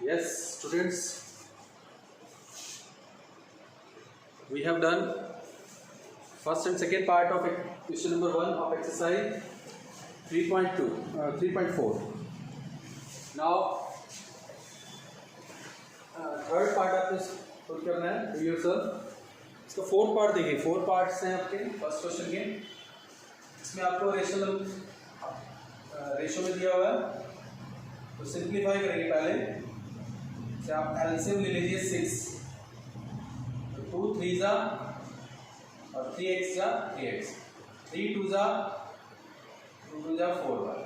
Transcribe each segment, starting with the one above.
Yes, students, we have done first and second part of question number 1 of exercise 3.4. Now third part आपको खुद करना है do yourself. इसका fourth part देखिए, 4 parts हैं आपके फर्स्ट क्वेश्चन के। इसमें आपको रेशियो में दिया हुआ है, तो सिंप्लीफाई करेंगे। पहले से आप एलसीएम ले लीजिए 6, तो 2 3 जा और 3x जा 3x, 3 2 जा 2 2 जा 4y,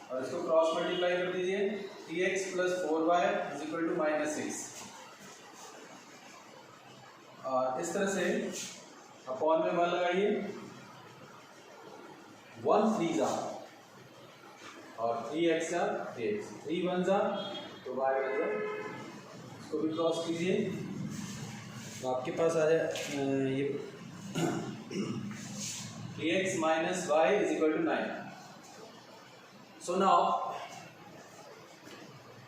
और इसको क्रॉस मल्टीप्लाई कर दीजिए। 3x + 4y = -6, और इस तरह से अपॉन में 1 लगाइए। 1 3 जा और 3x जा 3x, 3 1 जा तो y बन जाए। इसको भी क्रॉस कीजिए तो आपके पास आ जाए ये 3x - y = 9। So now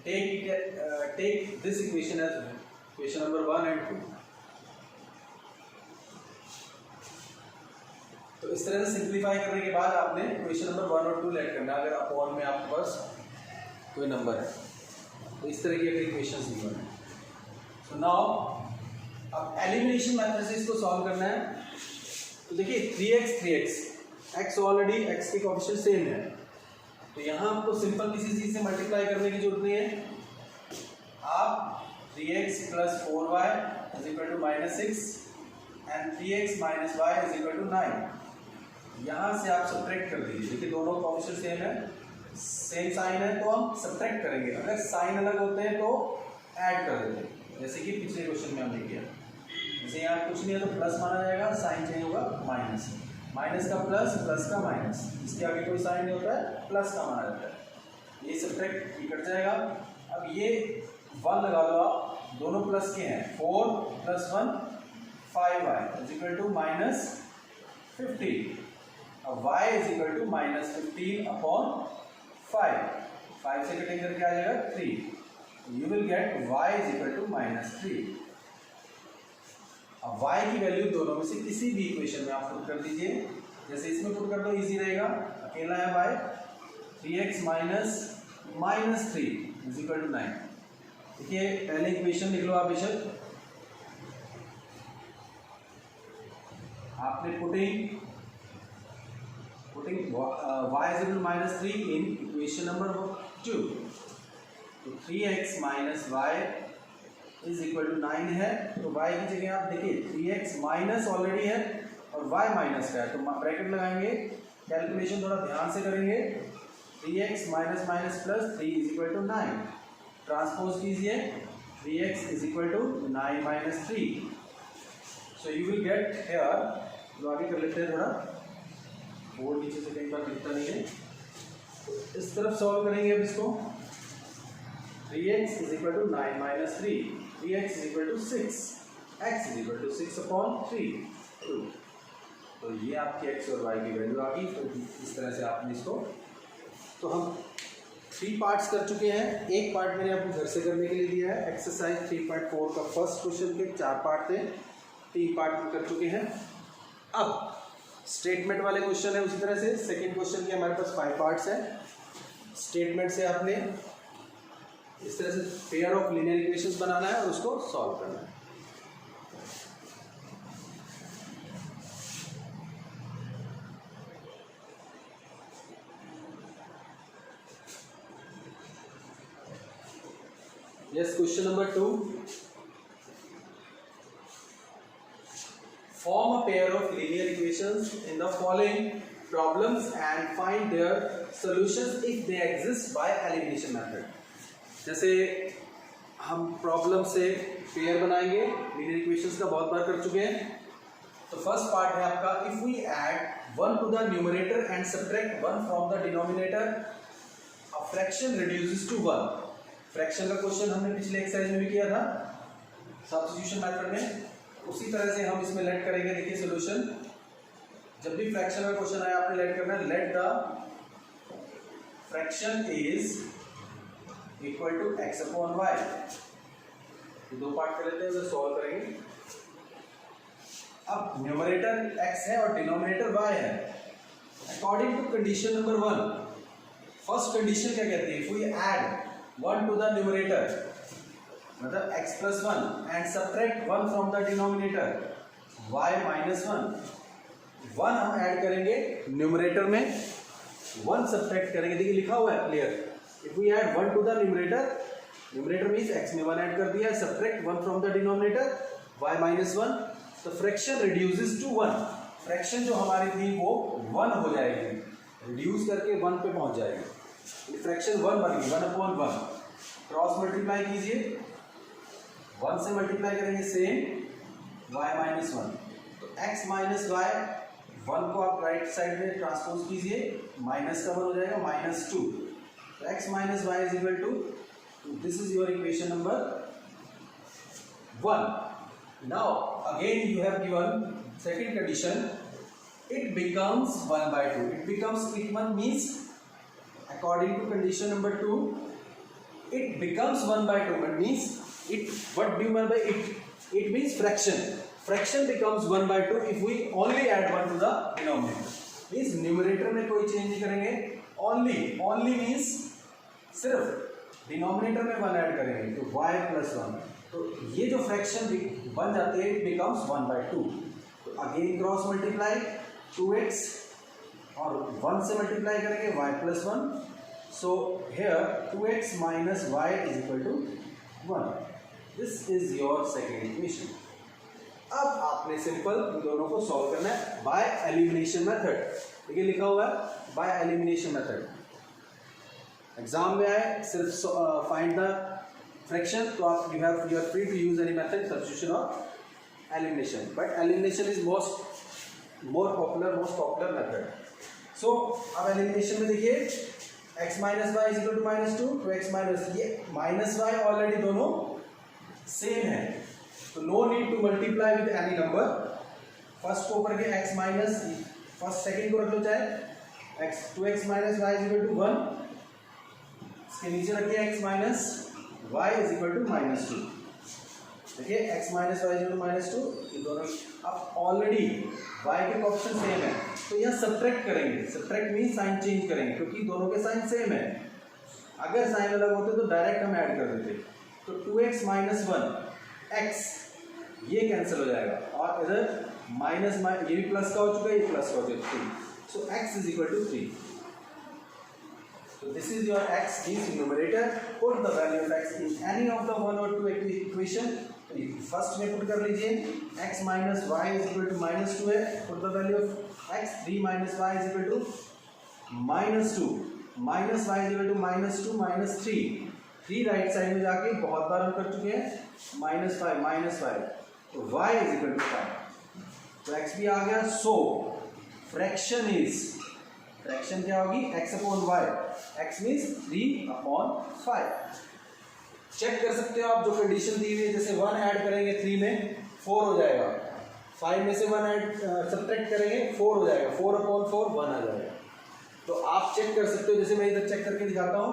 take this equation as equation number 1 and 2। तो इस तरह से सिंप्लीफाई करने के बाद आपने इक्वेशन नंबर 1 और 2 लेट करना है। अगर अपॉन में आपके पास कोई नंबर है तो इस तरह की अगर इक्वेशंस दी हुई है। सो नाउ अब एलिमिनेशन मेथड से इसको सॉल्व करना है। तो देखिए 3x x ऑलरेडी x के कोएफिशिएंट सेम है, तो यहाँ आपको सिंपल किसी चीज से मल्टीप्लाई करने की जरूरत नहीं है। आप 3x + 4y = -6 and 3x - y = 9, यहाँ से आप सब्ट्रैक्ट कर दीजिए। देखिए दोनों कोएफिशिएंट सेम है, सेम साइन है, तो हम सब्ट्रैक्ट करेंगे। अगर साइन अलग होते हैं तो ऐड कर देते हैं, जैसे कि पिछले क्वेश्चन में हमने किया। जैसे यहाँ कुछ नहीं है तो प्लस माना जाएगा, साइन चेंज होगा माइनस, माइनस का प्लस, प्लस का माइनस, इसके आगे कोई साइन नहीं होता है, प्लस का माना जाता है। ये सब्ट्रैक्ट कट जाएगा। अब ये 1 लगा दो आप, दोनों प्लस के हैं। 4 + 1 5y = -15। अब y = -15/5, 5 से कटिंग करके आ जाएगा 3, यू विल गेट y = -3। अब y की वैल्यू दोनों में से किसी भी इक्वेशन में आप पुट कर दीजिए। जैसे इसमें पुट कर दो, इजी रहेगा, अकेला है y। 3x - -3 = 9। देखिए पहले इक्वेशन लिख लो आप बेशक। आपने putting y = -3 in equation number 2, तो 3x - y = 9 है। तो y की जगह आप देखिए 3x माइनस ऑलरेडी है और y माइनस का है, तो ब्रैकेट लगाएंगे। कैलकुलेशन थोड़ा ध्यान से करेंगे। 3x - -3 = 9, ट्रांसपोज कीजिए। 3x = 9 - 3, so you will get here. तो आगे कर लेते हैं थोड़ा, बोर्ड नीचे से कई बार दिखता नहीं है, तो इस तरफ सॉल्व करेंगे अब इसको। 3x = 9 - 3, 3x = 6, x = 6/3, 2। तो ये आपकी x और y की वैल्यू आ गई। तो इस तरह से आपने इसको, तो हम 3 पार्ट्स कर चुके हैं। एक पार्ट मैंने आपको घर से करने के लिए दिया है। एक्सरसाइज 3.4 का फर्स्ट क्वेश्चन के 4 पार्ट थे, 3 पार्ट में कर चुके हैं। अब स्टेटमेंट वाले क्वेश्चन है, उसी तरह से सेकंड क्वेश्चन के हमारे पास 5 पार्ट्स हैं। स्टेटमेंट से आपने इस तरह से पेयर ऑफ लीनियर इक्वेशंस बनाना है और उसको सॉल्व करना है। Yes, question number 2, form a pair of linear equations in the following problems and find their solutions if they exist by elimination method। जैसे हम प्रॉब्लम से पेयर बनाएंगे, लीनियर इक्वेशंस का बहुत बार कर चुके हैं। तो फर्स्ट पार्ट है आपका, if we add 1 to the numerator and subtract 1 from the denominator, a fraction reduces to 1। Fraction का क्वेश्चन हमने पिछले एक्सरसाइज में भी किया था सब्स्टिट्यूशन मेथड में, उसी तरह से हम इसमें लेट करेंगे। देखिए सॉल्यूशन, जब भी फ्रैक्शन का क्वेश्चन आया आपने लेट करना है, let the fraction is equal to x upon y. दो पार्ट कर लेते हैं, उसे सॉल्व करेंगे। अब न्यूमरेटर x है और डिनोमिनेटर y है। According to condition number 1, first condition क्या कहती है? If we add 1 to the numerator, मतलब x plus 1 and subtract 1 from the denominator y minus 1 हम ऐड करेंगे न्यूमरेटर में, 1 सबट्रैक्ट करेंगे। देखिए लिखा हुआ है clear, if we add 1 to the numerator means x में 1 ऐड कर दिया, subtract 1 from the denominator y minus 1, तो फ्रैक्शन रिड्यूसेस टू 1। फ्रैक्शन जो हमारी थी वो 1 हो जाएगी, रिड्यूस करके 1 पे पहुंच जाएगी। फ्रैक्शन 1 बन गई, 1 अपॉन 1। क्रॉस मल्टीप्लाई कीजिए, 1 से मल्टीप्लाई करेंगे सेम y माइनस 1, तो x माइनस y, 1 को आप राइट साइड में ट्रांसपोज कीजिए, माइनस का 1 हो जाएगा -2, तो x minus y is equal to, this is your equation number 1। Now again you have given second condition, it becomes 1 by 2. It one means according to condition number 2, it becomes 1 by 2. It means it, what do you mean by it? It means fraction becomes 1 by 2 if we only add 1 to the denominator. Means numerator में कोई change नहीं करेंगे, only means सिर्फ denominator में 1 add करेंगे, तो y plus 1, तो ये जो फ्रैक्शन बन जाते हैं बिकम्स 1 by 2। तो अगेन क्रॉस मल्टीप्लाई 2x और 1 से मल्टीप्लाई करेंगे y plus 1, so here 2x minus y is equal to 1। This is your second equation. अब आपने सिंपल इन दोनों को सॉल्व करना है बाय एलिमिनेशन मेथड। देखिए लिखा हुआ है बाय एलिमिनेशन मेथड, एग्जाम में आए सिर्फ फाइंड द फ्रैक्शन, तो आप you are free to use any method, substitution और elimination, but elimination is most popular method. So अब एलिमिनेशन में देखिए x minus Y is equal to -2, तो x माइनस ये माइनस वाई ऑलरेडी दोनों same है, तो no need to multiply with any number. First को ऊपर के x माइनस, फर्स्ट सेकेंड को रख लो चाहे x, 2x minus Y is equal to 1, इसके नीचे रखिए x minus y is equal to -2। देखिए x minus Y is equal to -2, ये दोनों अब ऑलरेडी y के ऑप्शन सेम है, तो यहाँ सब्ट्रैक्ट करेंगे। सब्ट्रैक्ट मीन साइन चेंज करेंगे, क्योंकि दोनों के साइन सेम है। अगर साइन अलग होते तो डायरेक्ट हम ऐड कर देते, तो 2x माइनस 1 x ये कैंसिल हो जाएगा, और इधर माइनस ये भी प्लस का हो चुका है, ये प्लस का हो चुका है, 3, so x is equal to 3। So this is your x is numerator. Put the value of x in any of the 1 or 2 equation. First में put कर लीजिए x minus y is equal to -2 है. Put the value of x, 3 minus y is equal to -2. Minus y is equal to -2 minus 3. 3 right side में जाके बहुत बार हम कर चुके हैं, -5 तो y is equal to 5. तो x भी आ गया. So fraction is, फ्रैक्शन क्या होगी x upon y, x means 3 upon 5। Check कर सकते हो आप, जो कंडीशन दी हुई है, जैसे 1 ऐड करेंगे 3 में 4 हो जाएगा, 5 में से 1 ऐड सब्ट्रैक्ट करेंगे 4 हो जाएगा, 4 अपॉन 4 1 आ जाएगा। तो आप चेक कर सकते हो, जैसे मैं इधर चेक करके दिखाता हूँ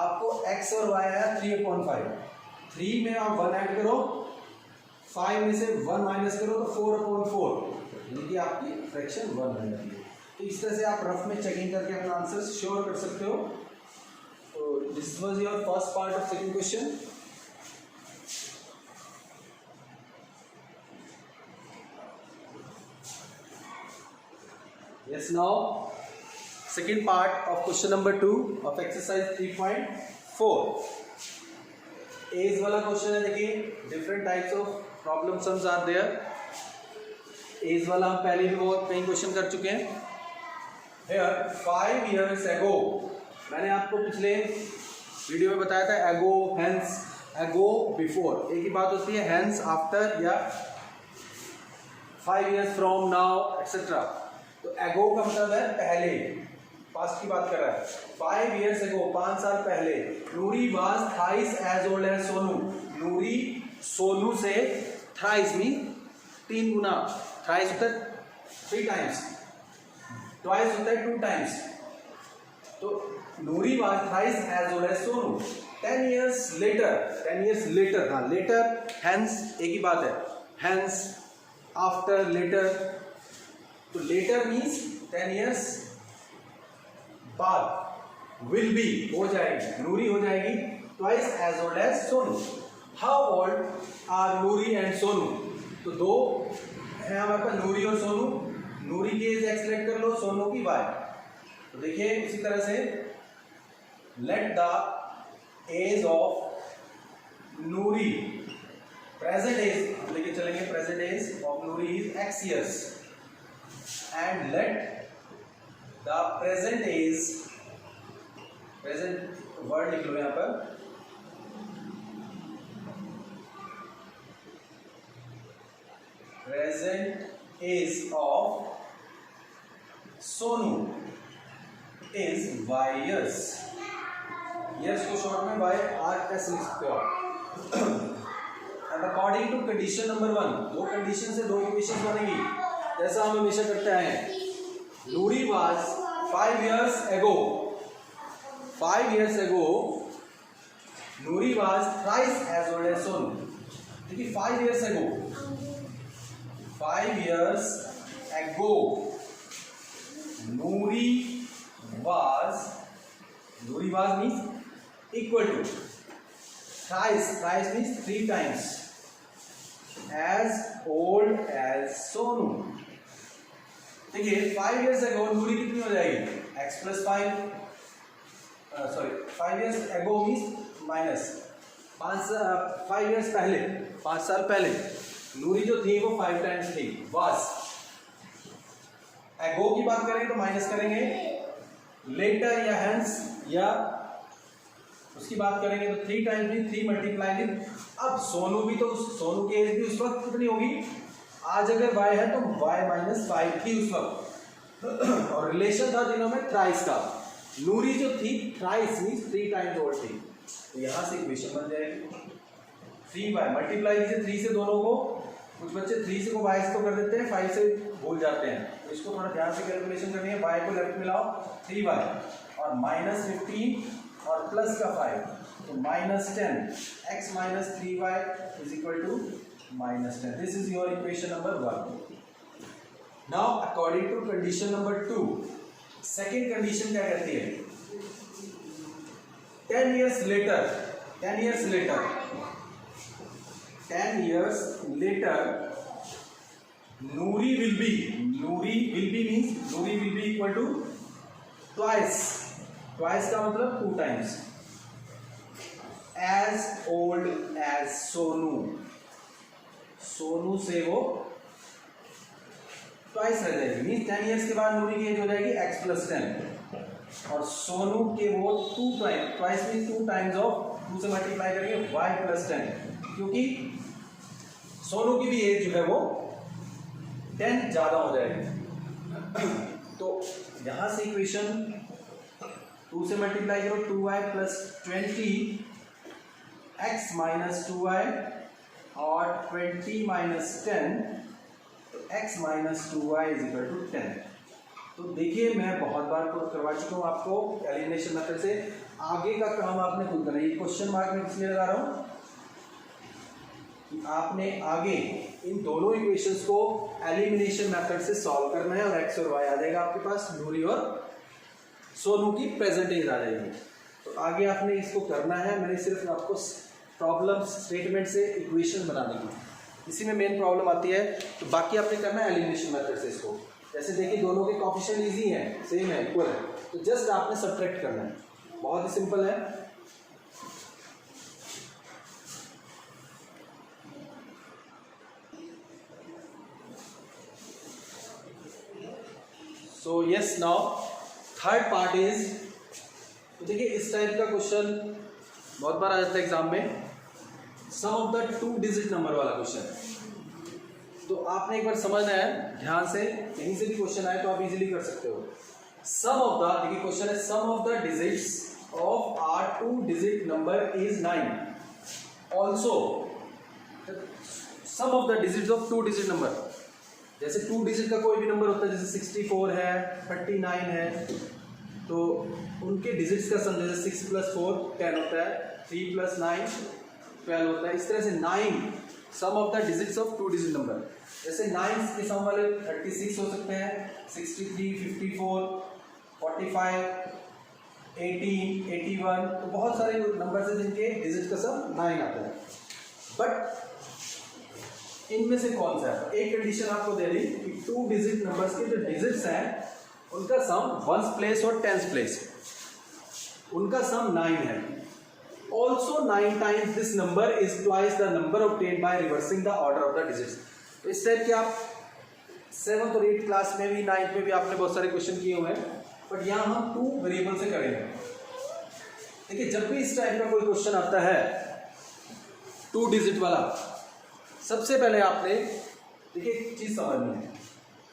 आपको, x और y आया 3 अपॉन 5, 3 में आप 1 ऐड करो, 5 में से 1 माइनस करो तो 4 अपॉन 4, यानी कि आपकी फ्रैक्शन 1 बन जाती है। तो इस तरह से आप रफ में चेकिंग करके अपना आंसर श्योर कर सकते हो। तो this was your first part of second question. Yes, now second part of question number 2 of exercise 3.4। Age वाला क्वेश्चन है। देखिए different types of problem sums are there. Age वाला हम पहले भी बहुत कई क्वेश्चन कर चुके हैं। Here 5 years ago, मैंने आपको पिछले वीडियो में बताया था एगो, हेंस, एगो, बिफोर, एक ही बात होती है हेंस, आफ्टर या 5 years फ्रॉम, नाउ एक्सेट्रा। तो एगो का मतलब है पहले, पास्ट की बात कर रहा है। 5 years ago 5 साल पहले, Noori was thrice as old as Sonu. Noori Sonu से, थ्राइस मीन 3 गुना, थ्राइस होता है 3 टाइम्स, ट्वाइस होता है 2 टाइम्स। तो Noori was thrice as old as Sonu. 10 years later, हाँ later, hence एक ही बात है, hence, after, later, तो later means 10 years बाद will be हो जाएगी, नूरी हो जाएगी twice as old as Sonu. How old are Noori and Sonu? तो दो है हमारे पास, नूरी और सोनू. नूरी की एज एक्स लेट कर लो, सोनू की वाई. तो देखिए इसी तरह से let the age of Noori, present age लेके चलेंगे, present age of Noori is x years and let the present age, present word लिख लो यहां पर, present age of Sonu is y years. years को शॉर्ट में y r s लिख सकते हो. And according to condition number 1, दो कंडीशन से दो इक्वेशन बनेगी जैसा हम हमेशा करते हैं. Noori was 5 years ago, 5 years ago Noori was thrice as old as Sonu. देखिए 5 years ago, 5 years ago Noori was means equal to thrice means 3 times as old as Sonu. देखिए 5 years ago नूरी कितनी हो जाएगी, x plus 5, sorry 5 years ago means minus 5 years पहले, 5 साल पहले नूरी जो थी वो 5 times थी. was एगो की बात करें तो माइनस करेंगे, लेटर या हेंस या उसकी बात करेंगे तो 3 टाइम्स भी 3 मल्टीप्लाई विद. अब सोनू भी, तो सोनू की एज भी उस वक्त कितनी होगी, आज अगर y है तो y माइनस 5 थी उस वक्त. और रिलेशन था दिनों में थ्राइस का. नूरी जो थी थ्राइस मींस 3 टाइम्स ओल्ड थी. तो यहां से इक्वेशन बन जाएगी 3y, मल्टीप्लाई कीजिए 3 से दोनों को. कुछ बच्चे 3 से को y से तो कर देते हैं, 5 से भूल जाते हैं, तो इसको थोड़ा ध्यान से कैलकुलेशन करनी है. y को लेफ्ट में लाओ 3y और माइनस 15 और प्लस का 5, तो minus 10, x minus 3y is equal to minus 10. This is your equation number 1. Now according to condition number 2, second condition क्या कहती है, 10 years later, 10 years later, 10 years later Noori will be means Noori will be equal to twice का मतलब 2 times as old as Sonu. Sonu से वो twice रह जाएगी, means 10 years के बाद नूरी की एज हो जाएगी x plus 10 और सोनू के वो 2 time, twice means 2 times of 2 से मल्टीप्लाई करेंगे y plus 10, क्योंकि सोनू की भी एज जो है वो 10 ज्यादा हो जाएगी. तो यहां से इक्वेशन 2 से मल्टीप्लाई करो, 2y plus 20 x minus 2y और 20 माइनस 10, तो x minus 2y is equal to 10. तो देखिए मैं बहुत बार करवा चुका हूँ आपको एलिमिनेशन मेथड से. आगे का काम आपने खुद करना है. ये क्वेश्चन मार्क में इसलिए लगा रहा हूँ कि आपने आगे इन दोनों इक्वेशंस को एलिमिनेशन मेथड से सॉल्व करना है और x और y आ जाएगा आपके पास, नूरी और सोनू की प्रेजेंट एज आ जाएगी. तो आगे आपने इसको करना है. मैंने सिर्फ आपको प्रॉब्लम स्टेटमेंट से इक्वेशन बनाने की, इसी में मेन प्रॉब्लम आती है. तो बाकी आपने करना है एलिमिनेशन मेथड से इसको. जैसे देखिए दोनों के कोएफिशिएंट इजी हैं, सेम है, इक्वल है, तो जस्ट आपने सब्ट्रैक्ट करना है. बहुत ही सिंपल है. So yes, now third part is, तो देखिए इस टाइप का क्वेश्चन बहुत बार आ जाता है एग्जाम में, सम ऑफ द 2 डिजिट नंबर वाला क्वेश्चन. तो आपने एक बार समझना है ध्यान से, कहीं से भी क्वेश्चन आए तो आप इजीली कर सकते हो. सम ऑफ द, देखिए क्वेश्चन है sum of the digits of our 2 digit number is 9. Also sum of the digits of 2 digit number, जैसे 2 डिजिट का कोई भी नंबर होता है, जैसे 64 है, 39 है, तो उनके डिजिट्स का सम जैसे 6 + 4 10 होता है, 3 + 9 12 होता है। इस तरह से 9 sum of the digits of 2 digit number, जैसे 9 के सम वाले 36 हो सकते हैं, 63, 54, 45, 18, 81, तो बहुत सारे नंबर है जिनके डिजिट का सम 9 आता है। बट इनमें से कौन सा है, एक कंडीशन आपको दे दी कि 2 डिजिट नंबर्स के जो डिजिट्स हैं उनका सम 1st प्लेस और 10th प्लेस, उनका सम 9 है। Also 9 times this number is twice the number obtained by reversing the order of the digits. तो इस टाइप के आप 7th और 8th क्लास में भी 9th में भी आपने बहुत सारे क्वेश्चन किए हुए हैं, बट यहाँ हम 2 वेरिएबल से करेंगे। देखिए जब भी इस टाइप का कोई क्वेश्चन आता है 2 डिजिट वाला, सबसे पहले आपने देखिए एक चीज समझनी है।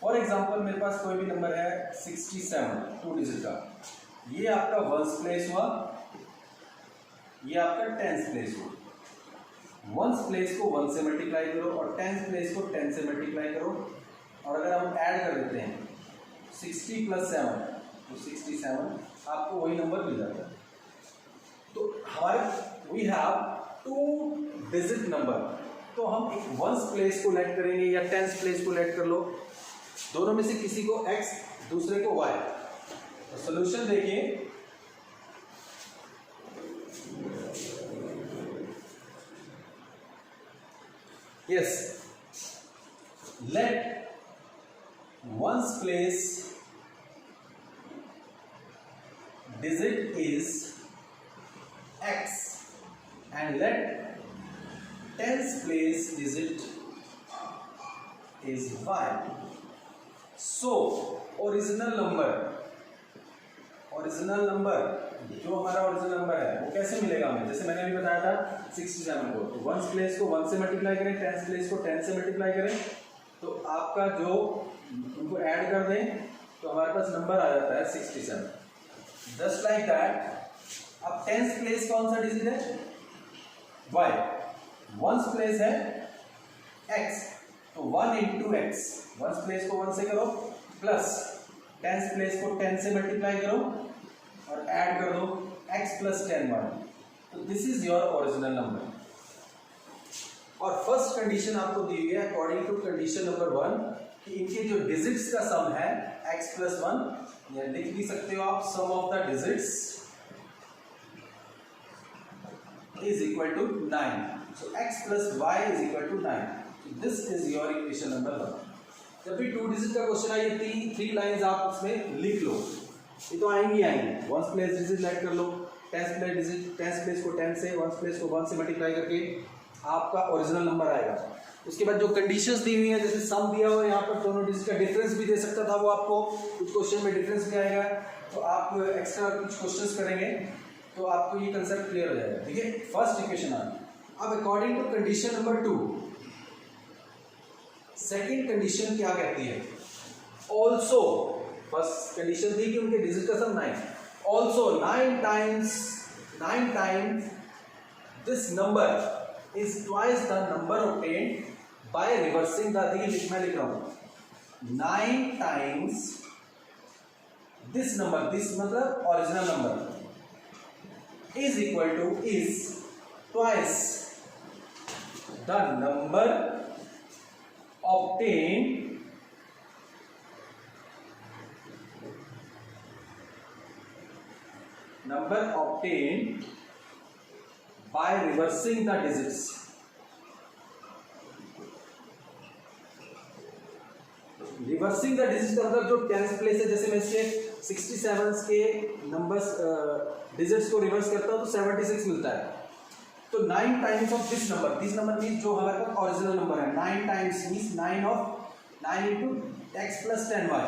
फॉर एग्जांपल मेरे पास कोई भी नंबर है 67 2 डिजिट का, ये आपका 1st प्लेस हुआ, ये आपका 10th प्लेस हुआ। 1st प्लेस को 1 से मल्टीप्लाई करो और 10th प्लेस को 10 से मल्टीप्लाई करो, और अगर हम ऐड कर देते हैं 60 + 7 तो 67, आपको वही नंबर मिल जाता है। तो हमारे वी हैव 2 डिजिट नंबर, तो हम एक 1st प्लेस को लेट करेंगे या 10th प्लेस को लेट कर लो, दोनों में से किसी को x दूसरे को y। तो सॉल्यूशन देखिए, yes, let 1st place digit is x and let 10th place digit is y. So original number जो हमारा ओरिजिनल नंबर है वो कैसे मिलेगा हमें, जैसे मैंने अभी बताया था 67 को, तो 1st प्लेस को 1 से मल्टीप्लाई करें, 10th प्लेस को 10 से मल्टीप्लाई करें, तो आपका जो उनको ऐड कर दें तो हमारे पास नंबर आ जाता है 67। Just like that. अब 10th प्लेस कौन सा डिजिट है, y, 1st प्लेस है x, तो 1 × x, 1st प्लेस को 1 से करो प्लस 10th प्लेस को 10 से मल्टीप्लाई करो और ऐड कर दो x + 10 1, तो this is your original number. और फर्स्ट कंडीशन आपको दी हुई है अकॉर्डिंग टू कंडीशन नंबर 1 कि इनके जो डिजिट्स का सम है x + 1, या लिख भी सकते हो आप sum of the digits is equal to 9. So x + y is equal to 9. So this is your equation number 1. जब भी 2 डिजिट का क्वेश्चन आए, ये 3 लाइंस आप उसमें लिख लो, ये तो आएंगी 1st प्लेस डिजिट ऐड कर लो, 10th प्लेस को 10 से, 1st प्लेस को 1 से मल्टीप्लाई करके आपका ओरिजिनल नंबर आएगा। उसके बाद जो कंडीशंस दी हुई है, जैसे सम दिया हुआ है यहाँ पर, दोनों डिजिट का डिफरेंस भी दे सकता था वो आपको, कुछ क्वेश्चन में डिफरेंस भी आएगा, तो आप एक्स्ट्रा कुछ क्वेश्चंस करेंगे तो आपको ये कंसेप्ट क्लियर हो जाएगा। ठीक है, फर्स्ट इक्वेशन आ गई। अब according to condition number 2, second condition क्या कहती है, ऑल्सो, फर्स्ट कंडीशन थी कि उनके डिजिट का सम 9, also 9 times this number is twice the number obtained by reversing the, देखिए मैं लिख रहा हूं 9 टाइम्स दिस नंबर, दिस मतलब original number, is equal to is twice the number obtained by reversing the digits. Reversing the digit का मतलब जो 10th place है, जैसे मैं इसके 67 के नंबर्स डिजिट्स को रिवर्स करता हूं तो 76 मिलता है। तो 9 times of this number means जो हमारे पास ओरिजिनल नंबर है, 9 times means 9 × x + 10y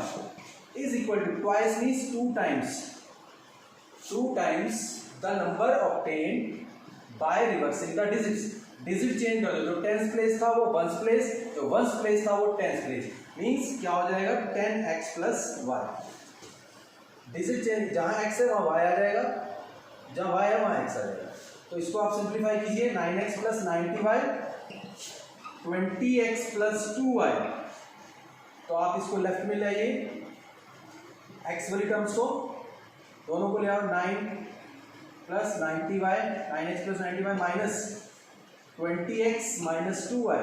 is equal to twice means 2 times the number obtained by reversing the digits. Digit change कर दो, जो 10th प्लेस था वो 1st प्लेस, जो 1st प्लेस था वो 10th प्लेस, मींस क्या हो जाएगा 10x + y। डिजिट चेंज, जहां x है वहां y आ जाएगा, जहां y है वहां x आ जाएगा। तो इसको आप सिंप्लीफाई कीजिए, 9x + 90y 20x + 2y, तो आप इसको लेफ्ट में ले आइए, x वाली टर्म्स को दोनों को ले आओ, 9 plus 90y 9x plus 90y minus 20x minus 2y.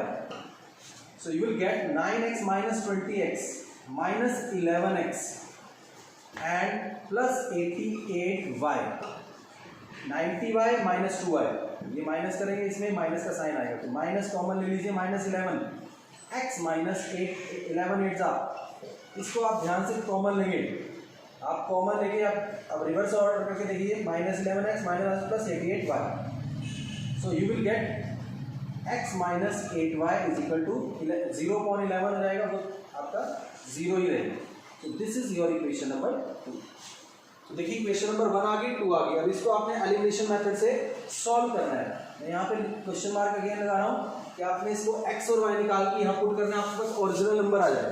So you will get 9x minus 20x minus 11x and plus 88y. 90y minus 2y, ये माइनस करेंगे, इसमें माइनस का साइन आएगा तो माइनस कॉमन ले लीजिए, माइनस 11x माइनस 11 8 आप इसको आप ध्यान से कॉमन लेंगे. आप कॉमन लेके अब रिवर्स ऑर्डर करके देखिए, minus 11x minus plus 88y. So you will get x minus 8y is equal to 0.11 हो जाएगा, तो आपका 0 ही रहेगा. तो this is your equation number 2. तो देखिए इक्वेशन नंबर 1 आ गई, 2 आ गई. अब इसको आपने एलिमिनेशन मेथड से सॉल्व करना है. मैं यहाँ पे क्वेश्चन मार्क अगेन लगा रहा हूँ कि आपने इसको x और y निकाल के यहाँ पुट करना है, आपके पास ओरिजिनल नंबर आ जाएगा.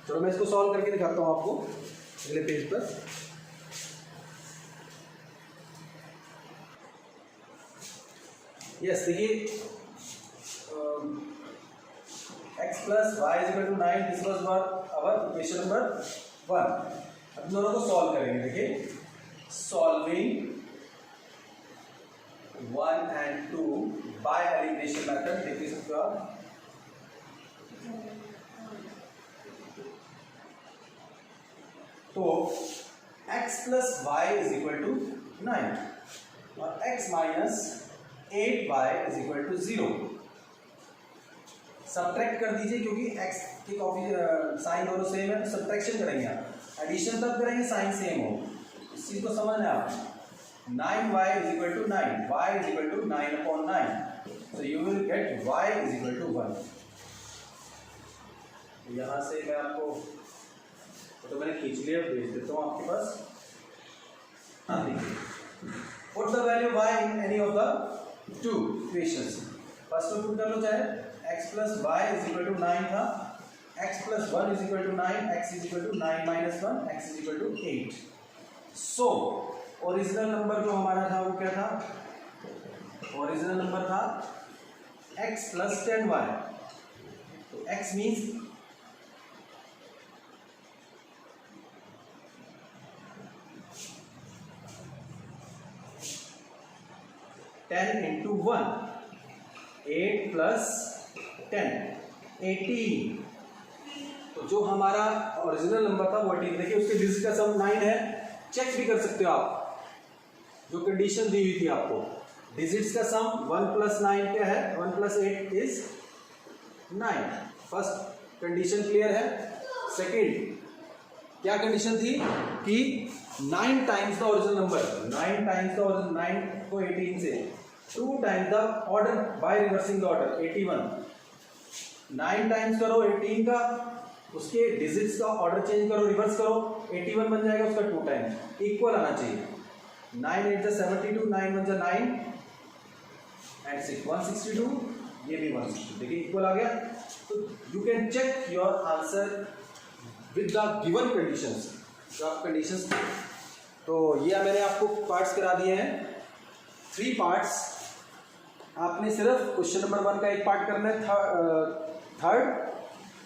चलो मैं इसको सॉल्व करके दिखाता हूँ आपको अगले पेज पर. यस देखिए x plus y is equal to 9, this was our equation number 1. अब दोनों को सॉल्व करेंगे. देखिए solving 1 and 2 by elimination method. देखिए सकते हो आप, तो x plus y is equal to 9 और x minus 8y is equal to 0. Subtract कर दीजिए क्योंकि x की कॉपी साइन दोनों सेम है, तो सब्ट्रैक्शन करेंगे. आप एडिशन तब करेंगे साइन सेम हो. इस चीज को समझना है आप. 9y is equal to 9, y is equal to 9/9. so you will get y is equal to 1. यहाँ से मैं आपको तो मैंने खींच लिया, भेज देता हूँ आपके पास. हाँ देखिए, put the value y in any of the two equations. First में पुट कर लो, चाहे x plus y is equal to 9 था, x plus 1 is equal to 9, x is equal to 9 minus 1, x is equal to 8. So original number जो हमारा था वो क्या था? ओरिजिनल नंबर था x प्लस 10y. तो x means ten into 1, 8 plus 10, 18. तो जो हमारा ओरिजिनल नंबर था वो 18. देखिए उसके डिजिट का सम 9 है. चेक भी कर सकते हो आप, जो कंडीशन दी हुई थी आपको. डिजिट्स का सम 1 प्लस 9 क्या है? 1 plus 8 is 9. First condition clear है. सेकेंड क्या कंडीशन थी कि 9 times the original number, 9 times the original, 9 को 18 से 2 times the order by reversing the order 81. 9 times करो 18 का, उसके डिजिट्स का ऑर्डर चेंज करो, रिवर्स करो, 81 बन जाएगा, उसका 2 टाइम्स. इक्वल आना चाहिए. 9 8 जा 72, 9 1 जा 9 एंड 6 162, ये भी 162. देखिए इक्वल आ गया. तो you can check your answer with the given conditions. जो आप कंडीशंस थे, तो ये मैंने आपको पार्ट्स करा दिए हैं, 3 पार्ट्स. आपने सिर्फ क्वेश्चन नंबर 1 का एक पार्ट करना है, थर्ड,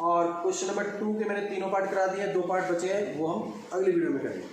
और क्वेश्चन नंबर 2 के मैंने तीनों पार्ट करा दिए हैं. 2 पार्ट बचे हैं, वो हम अगली वीडियो में करेंगे.